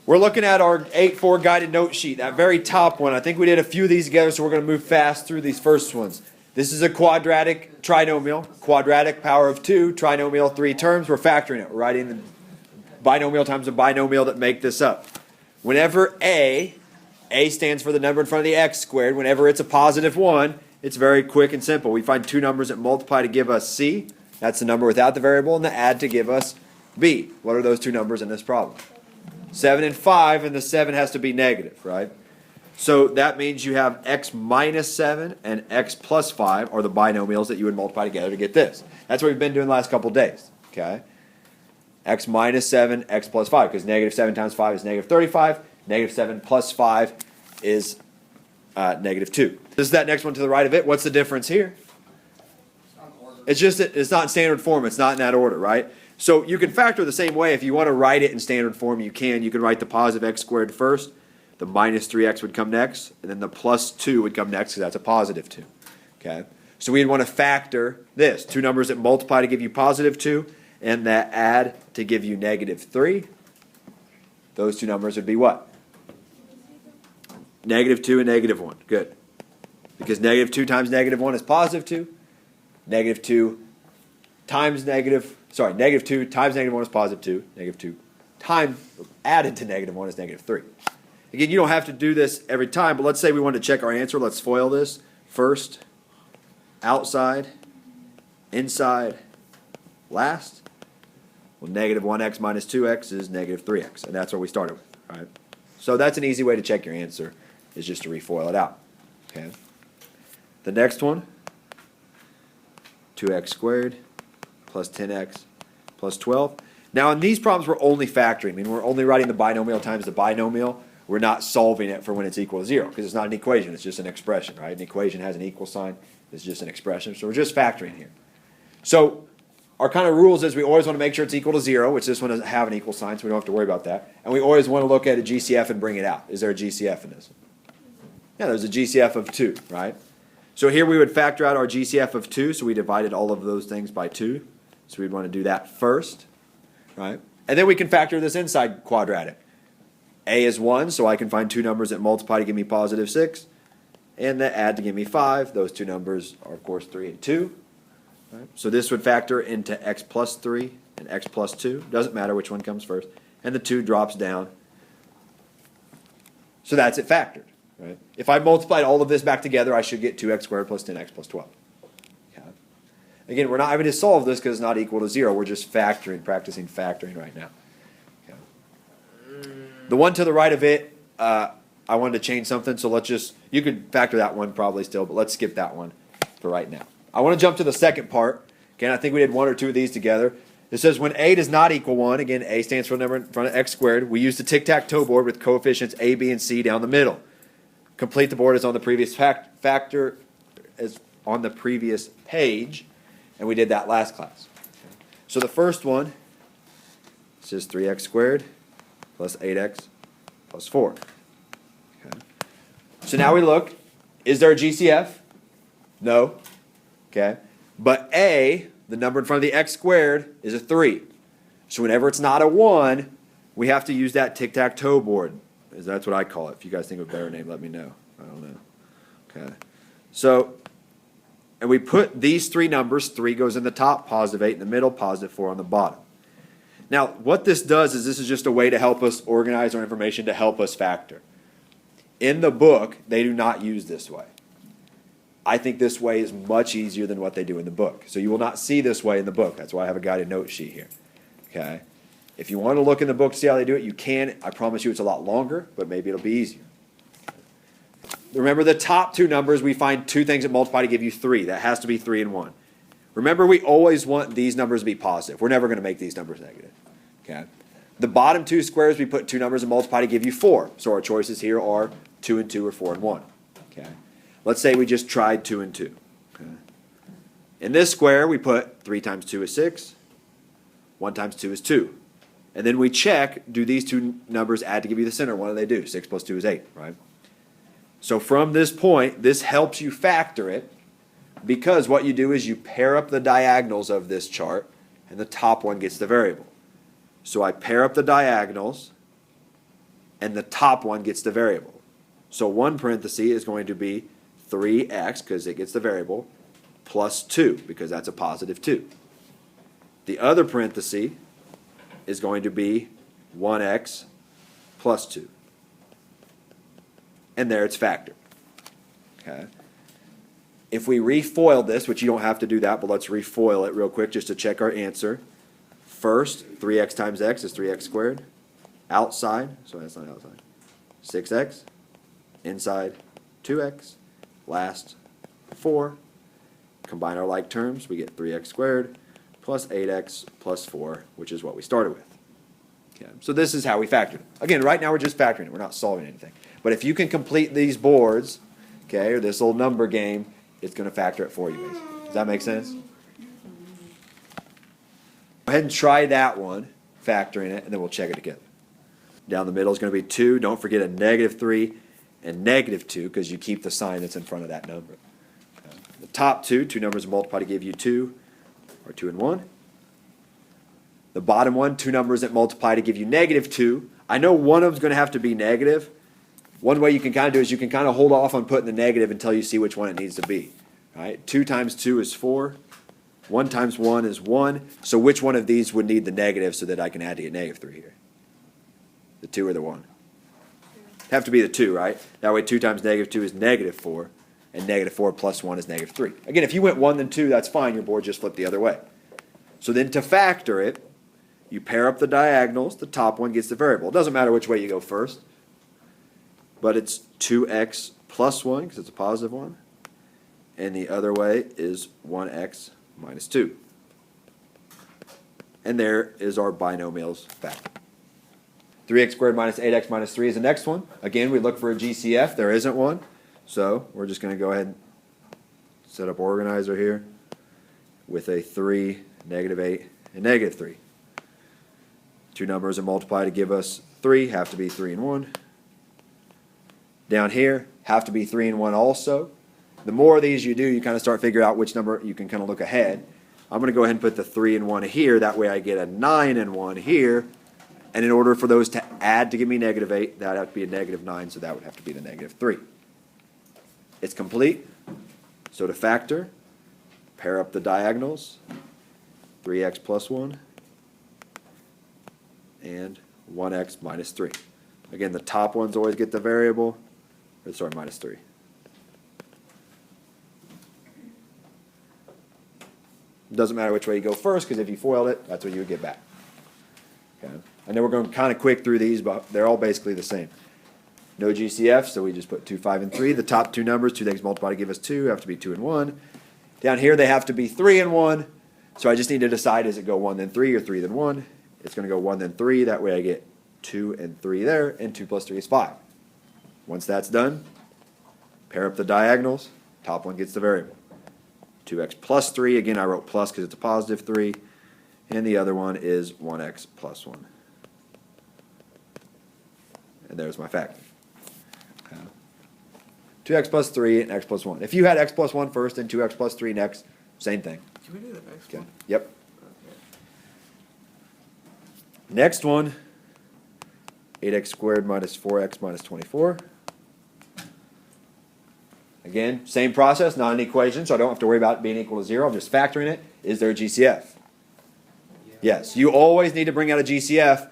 We're looking at our 8-4 guided note sheet, that very top one. I think we did a few of these together, so we're going to move fast through these first ones. This is a quadratic trinomial, quadratic power of 2, trinomial 3 terms. We're factoring it. We're writing the binomial times a binomial that make this up. Whenever A stands for the number in front of the x squared. Whenever it's a positive 1, it's very quick and simple. We find two numbers that multiply to give us C. That's the number without the variable, and the add to give us B. What are those two numbers in this problem? 7 and 5, and the 7 has to be negative, right? So that means you have x minus 7 and x plus 5 are the binomials that you would multiply together to get this. That's what we've been doing the last couple of days, okay? X minus 7, x plus 5, because negative 7 times 5 is negative 35. Negative 7 plus 5 is negative 2. This is that next one to the right of it. What's the difference here? It's just that it's not in standard form. It's not in that order, right? So you can factor the same way. If you want to write it in standard form, you can. You can write the positive x squared first. The minus 3x would come next. And then the plus 2 would come next because that's a positive 2. Okay? So we'd want to factor this. Two numbers that multiply to give you positive 2 and that add to give you negative 3. Those two numbers would be what? Negative 2 and negative 1. Good. Because negative 2 times negative 1 is positive 2. Negative 2 times negative 2 times negative 1 is positive 2. Negative 2 times added to negative 1 is negative 3. Again, you don't have to do this every time, but let's say we want to check our answer. Let's FOIL this. First, outside, inside, last. Well, negative 1x minus 2x is negative 3x, and that's what we started with. Right? So that's an easy way to check your answer, is just to refoil it out. Okay. The next one, 2x squared plus 10x plus 12. Now in these problems we're only factoring. I mean, we're only writing the binomial times the binomial. We're not solving it for when it's equal to 0 because it's not an equation. It's just an expression, right? An equation has an equal sign. It's just an expression. So we're just factoring here. So our kind of rules is we always want to make sure it's equal to 0, which this one doesn't have an equal sign, so we don't have to worry about that. And we always want to look at a GCF and bring it out. Is there a GCF in this? Yeah, there's a GCF of 2, right? So here we would factor out our GCF of 2, so we divided all of those things by 2. So we'd want to do that first, right? And then we can factor this inside quadratic. A is 1, so I can find two numbers that multiply to give me positive 6, and that add to give me 5. Those two numbers are, of course, 3 and 2. Right? So this would factor into x plus 3 and x plus 2. Doesn't matter which one comes first. And the 2 drops down. So that's it factored. Right? If I multiplied all of this back together, I should get 2x squared plus 10x plus 12. Okay. Again, we're not having to solve this because it's not equal to 0. We're just factoring, practicing factoring right now. Okay. The one to the right of it, I wanted to change something, so let's just, you could factor that one probably still, but let's skip that one for right now. I want to jump to the second part. Again, I think we did one or two of these together. It says when a does not equal 1, again, a stands for the number in front of x squared, we use the tic-tac-toe board with coefficients a, b, and c down the middle. Complete the board as on the previous factor, as on the previous page, and we did that last class. Okay. So the first one says 3x squared plus 8x plus 4. Okay. So now we look, is there a GCF? No. Okay. But a, the number in front of the x squared, is a 3. So whenever it's not a 1, we have to use that tic-tac-toe board. That's what I call it. If you guys think of a better name, let me know. I don't know. Okay. So, and we put these three numbers, 3 goes in the top, positive 8 in the middle, positive 4 on the bottom. Now, what this does is this is just a way to help us organize our information to help us factor. In the book, they do not use this way. I think this way is much easier than what they do in the book. So you will not see this way in the book. That's why I have a guided note sheet here. Okay. If you want to look in the book to see how they do it, you can. I promise you it's a lot longer, but maybe it'll be easier. Remember the top two numbers, we find two things that multiply to give you 3. That has to be 3 and 1. Remember, we always want these numbers to be positive. We're never going to make these numbers negative. Okay. The bottom two squares, we put two numbers that multiply to give you 4. So our choices here are 2 and 2 or 4 and 1. Okay. Let's say we just tried 2 and 2. Okay. In this square, we put 3 times 2 is 6. 1 times 2 is 2. And then we check, do these two numbers add to give you the center? What do they do? 6 plus 2 is 8, right? So from this point, this helps you factor it because what you do is you pair up the diagonals of this chart and the top one gets the variable. So I pair up the diagonals and the top one gets the variable. So one parenthesis is going to be 3x, because it gets the variable, plus 2, because that's a positive 2. The other parenthesis is going to be 1x plus 2. And there it's factored. Okay. If we refoil this, which you don't have to do that, but let's refoil it real quick just to check our answer. First, 3x times x is 3x squared. Outside, so that's not outside, 6x. Inside, 2x. Last, 4. Combine our like terms, we get 3x squared plus 8x plus 4, which is what we started with. Okay. So this is how we factored it. Again, right now we're just factoring it. We're not solving anything. But if you can complete these boards, okay, or this little number game, it's going to factor it for you, basically. Does that make sense? Go ahead and try that one, factoring it, and then we'll check it together. Down the middle is going to be 2. Don't forget a negative 3 and negative 2, because you keep the sign that's in front of that number. Okay. The top two numbers multiplied to give you 2, or 2 and 1. The bottom one, 2 numbers that multiply to give you negative 2. I know one of them is going to have to be negative. One way you can kind of do is you can kind of hold off on putting the negative until you see which one it needs to be. Right? 2 times 2 is 4. 1 times 1 is 1. So which one of these would need the negative so that I can add to get negative 3 here? The 2 or the 1? It'd have to be the 2, right? That way 2 times negative 2 is negative 4. And negative 4 plus 1 is negative 3. Again, if you went 1 then 2, that's fine. Your board just flipped the other way. So then to factor it, you pair up the diagonals. The top one gets the variable. It doesn't matter which way you go first. But it's 2x plus 1, because it's a positive 1. And the other way is 1x minus 2. And there is our binomials factor. 3x squared minus 8x minus 3 is the next one. Again, we look for a GCF. There isn't one. So we're just going to go ahead and set up organizer here with a 3, negative 8, and negative 3. 2 numbers that multiply to give us 3 have to be 3 and 1. Down here, have to be 3 and 1 also. The more of these you do, you kind of start figuring out which number you can kind of look ahead. I'm going to go ahead and put the 3 and 1 here. That way I get a 9 and 1 here. And in order for those to add to give me negative 8, that would have to be a negative 9, so that would have to be the negative 3. It's complete. So to factor, pair up the diagonals. 3x plus 1 and 1x minus 3. Again, the top ones always get the variable. Sorry, minus 3. It doesn't matter which way you go first, because if you foiled it, that's what you would get back. Okay. I know we're going kind of quick through these, but they're all basically the same. No GCF, so we just put 2, 5, and 3. The top 2 numbers, 2 things multiplied to give us 2, have to be 2 and 1. Down here, they have to be 3 and 1. So I just need to decide, does it go 1 then 3 or 3 then 1? It's going to go 1 then 3. That way I get 2 and 3 there, and 2 plus 3 is 5. Once that's done, pair up the diagonals. Top one gets the variable. 2x plus 3. Again, I wrote plus because it's a positive 3. And the other one is 1x plus 1. And there's my factor. 2x plus 3 and x plus 1. If you had x plus 1 first and 2x plus 3 next, same thing. Can we do the next Okay. one? Yep. Okay. Next one, 8x squared minus 4x minus 24. Again, same process, not an equation, so I don't have to worry about it being equal to 0. I'm just factoring it. Is there a GCF? Yes. You always need to bring out a GCF.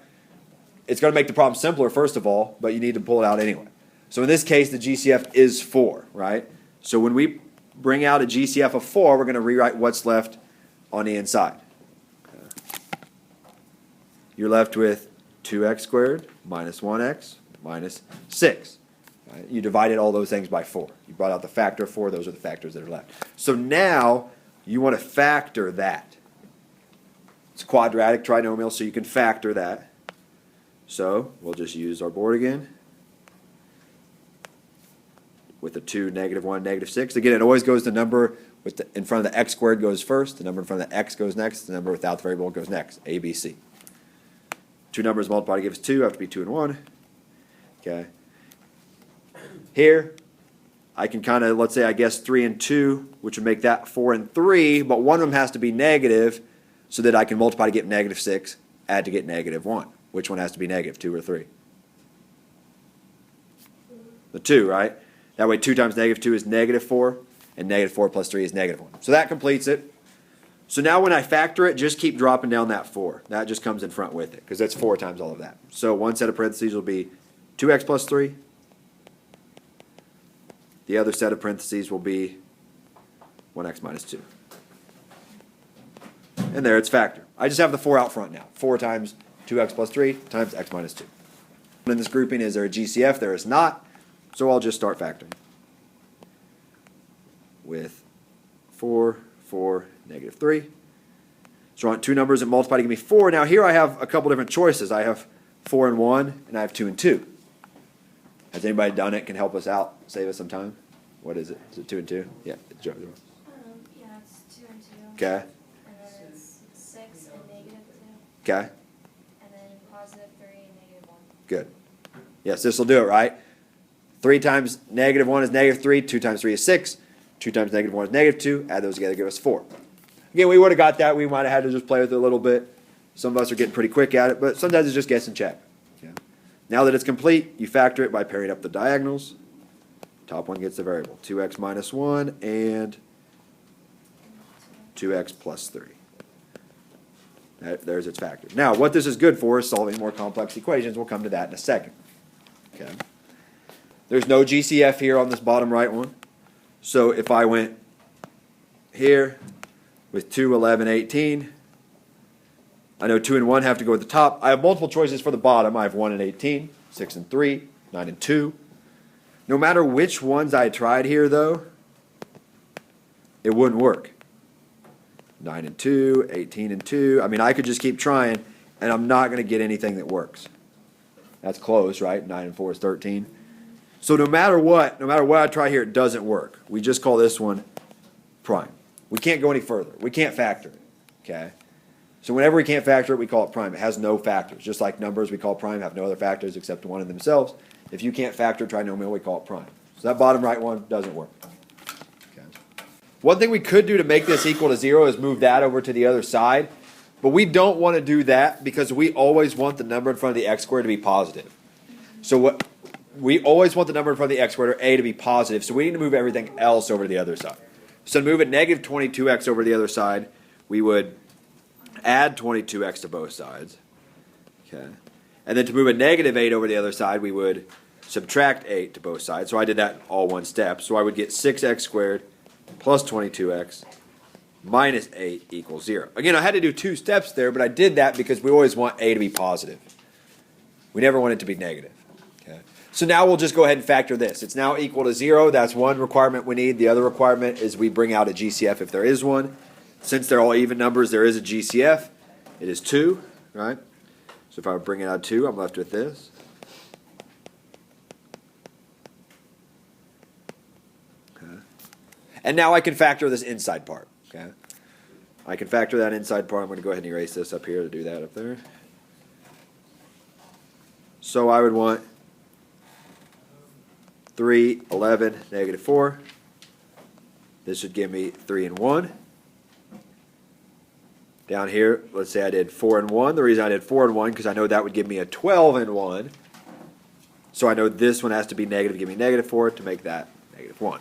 It's going to make the problem simpler, first of all, but you need to pull it out anyway. So in this case, the GCF is 4, right? So when we bring out a GCF of 4, we're going to rewrite what's left on the inside. You're left with 2x squared minus 1x minus 6. Right? You divided all those things by 4. You brought out the factor of 4. Those are the factors that are left. So now you want to factor that. It's a quadratic trinomial, so you can factor that. So we'll just use our board again. With the 2, negative 1, negative 6. Again, it always goes the number with in front of the x squared goes first. The number in front of the x goes next. The number without the variable goes next. A, B, C. 2 numbers multiplied to give us 2. Have to be 2 and 1. Okay. Here, I can kind of, let's say I guess 3 and 2, which would make that 4 and 3. But one of them has to be negative so that I can multiply to get negative 6, add to get negative 1. Which one has to be negative, 2 or 3? The 2, right? That way 2 times negative 2 is negative 4, and negative 4 plus 3 is negative 1. So that completes it. So now when I factor it, just keep dropping down that 4. That just comes in front with it, because that's 4 times all of that. So one set of parentheses will be 2x plus 3. The other set of parentheses will be 1x minus 2. And there it's factored. I just have the 4 out front now. 4 times 2x plus 3 times x minus 2. In this grouping, is there a GCF? There is not. So I'll just start factoring. With 4, 4, negative 3. So I want two numbers that multiply to give me 4. Now here I have a couple different choices. I have 4 and 1, and I have 2 and 2. Has anybody done it? Can help us out, save us some time? What is it? Is it 2 and 2? Yeah, it's Joe. Yeah, it's 2 and 2. Okay. And then it's 6 and negative 2. Okay. And then positive 3 and negative 1. Good. Yes, this will do it, right? 3 times negative 1 is negative 3. 2 times 3 is 6. 2 times negative 1 is negative 2. Add those together, give us 4. Again, we would have got that. We might have had to just play with it a little bit. Some of us are getting pretty quick at it, but sometimes it's just guess and check. Okay. Now that it's complete, you factor it by pairing up the diagonals. Top one gets the variable. 2x minus 1 and 2x plus 3. There's its factor. Now, what this is good for is solving more complex equations. We'll come to that in a second. Okay. There's no GCF here on this bottom right one. So if I went here with 2, 11, 18, I know 2 and 1 have to go at the top. I have multiple choices for the bottom. I have 1 and 18, 6 and 3, 9 and 2. No matter which ones I tried here, though, it wouldn't work. 9 and 2, 18 and 2. I mean, I could just keep trying, and I'm not going to get anything that works. That's close, right? 9 and 4 is 13. So no matter what I try here, it doesn't work. We just call this one prime. We can't go any further. We can't factor it, okay? So whenever we can't factor it, we call it prime. It has no factors. Just like numbers we call prime have no other factors except one in themselves. If you can't factor trinomial, we call it prime. So that bottom right one doesn't work. Okay. One thing we could do to make this equal to 0 is move that over to the other side. But we don't want to do that because we always want the number in front of the x squared to be positive. So we always want the number in front of the x squared, or a, to be positive. So we need to move everything else over to the other side. So to move it negative 22x over to the other side, we would add 22x to both sides. Okay. And then to move a negative 8 over to the other side, we would subtract 8 to both sides. So I did that all one step. So I would get 6x squared plus 22x minus 8 equals 0. Again, I had to do 2 steps there, but I did that because we always want a to be positive. We never want it to be negative. Okay. So now we'll just go ahead and factor this. It's now equal to 0. That's one requirement we need. The other requirement is we bring out a GCF if there is one. Since they're all even numbers, there is a GCF. It is 2, right? So if I bring it out 2, I'm left with this. Okay. And now I can factor this inside part. Okay. I can factor that inside part. I'm going to go ahead and erase this up here to do that up there. So I would want 3, 11, negative 4. This should give me 3 and 1. Down here, let's say I did 4 and 1. The reason I did 4 and 1 because I know that would give me a 12 and 1. So I know this one has to be negative, give me negative 4 to make that negative 1.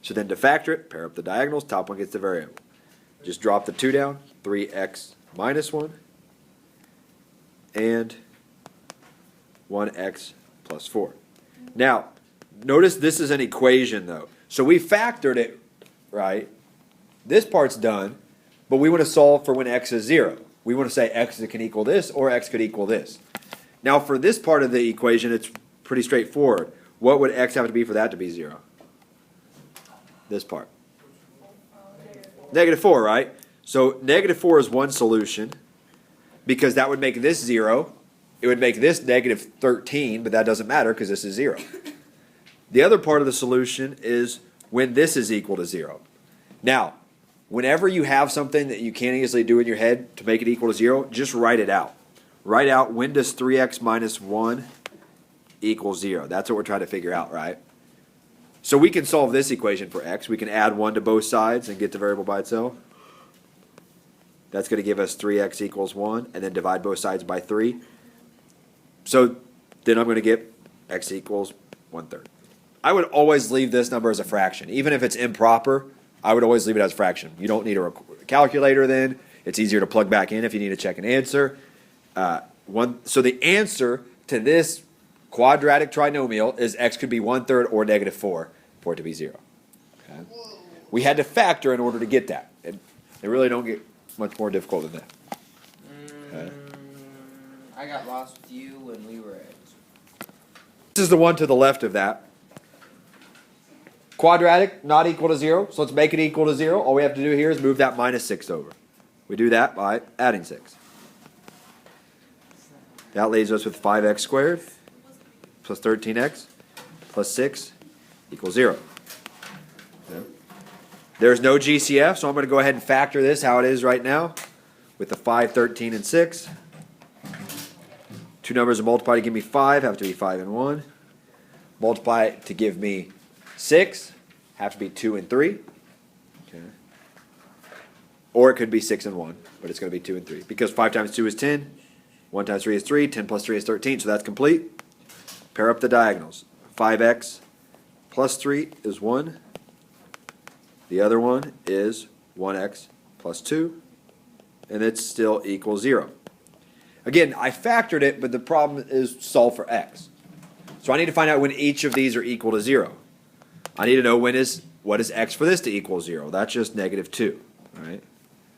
So then to factor it, pair up the diagonals. Top one gets the variable. Just drop the 2 down. 3x minus 1 and 1x plus 4. Now, notice this is an equation though. So we factored it, right? This part's done. But we want to solve for when x is 0. We want to say x can equal this or x could equal this. Now for this part of the equation, it's pretty straightforward. What would x have to be for that to be 0? This part. Negative 4, right? So negative 4 is one solution because that would make this 0. It would make this negative 13, but that doesn't matter because this is 0. The other part of the solution is when this is equal to 0. Now, whenever you have something that you can't easily do in your head to make it equal to 0, just write it out. Write out when does 3x minus 1 equal 0. That's what we're trying to figure out, right? So we can solve this equation for x. We can add 1 to both sides and get the variable by itself. That's going to give us 3x equals 1, and then divide both sides by 3. So then I'm going to get x equals 1/3. I would always leave this number as a fraction. Even if it's improper, I would always leave it as a fraction. You don't need a calculator then. It's easier to plug back in if you need to check an answer. So the answer to this quadratic trinomial is x could be 1/3 or -4 for it to be 0. Okay? We had to factor in order to get that. They really don't get much more difficult than that. Okay? I got lost with you when we were at. This is the one to the left of that. Quadratic, not equal to 0, so let's make it equal to 0. All we have to do here is move that -6 over. We do that by adding 6. That leaves us with 5x squared plus 13x plus 6 equals 0. Okay. There's no GCF, so I'm going to go ahead and factor this how it is right now with the 5, 13, and 6. Two numbers are multiplied to give me 5, have to be 5 and 1. Multiply it to give me 6, have to be 2 and 3. Okay. Or it could be 6 and 1, but it's going to be 2 and 3. Because 5 times 2 is 10, 1 times 3 is 3, 10 plus 3 is 13, so that's complete. Pair up the diagonals. 5x plus 3 is 1. The other one is 1x plus 2, and it still equals 0. Again, I factored it, but the problem is solve for x. So I need to find out when each of these are equal to 0. I need to know what is x for this to equal 0. That's just -2. Right?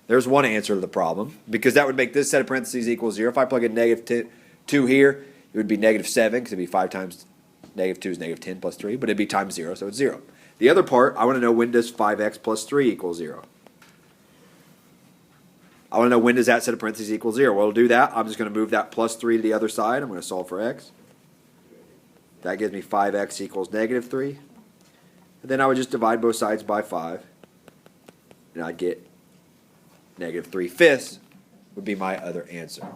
There's one answer to the problem, because that would make this set of parentheses equal 0. If I plug in -2 here, it would be -7, because it would be 5 times -2 is -10 plus 3, but it would be times 0, so it's 0. The other part, I want to know when does 5x plus 3 equal 0. I want to know when does that set of parentheses equal 0. Well, to do that, I'm just going to move that plus 3 to the other side. I'm going to solve for x. That gives me 5x equals -3. And then I would just divide both sides by 5. And I'd get -3/5 would be my other answer.